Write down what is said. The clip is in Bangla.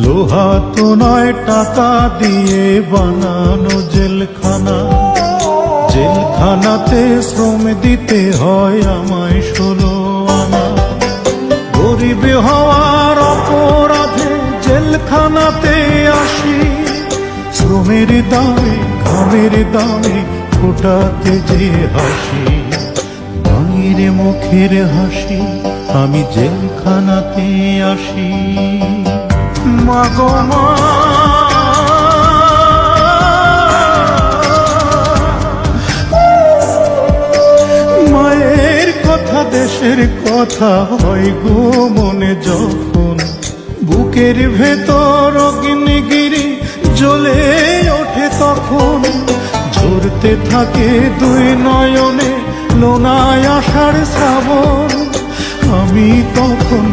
লোহা তো নয় টাকা দিয়ে বানানো জেলখানা, জেলখানাতে শ্রম দিতে হয় আমায় 16 আনা। গরিব হওয়ার অপরাধে জেলখানাতে আসি, শ্রমের দামে ঘামের দামে ফোটাতে যে হাসি, মায়ের মুখের হাসি আমি জেলখানাতে আসি। মা গো মা, মায়ের কথা দেশের কথা হয় গো মনে যখন, বুকের ভেতর অগ্নিগিরি জ্বলে ওঠে তখন, ঝরতে থাকে দুই নয়নে লোনায় আষাঢ় শ্রাবণ, আমি তখন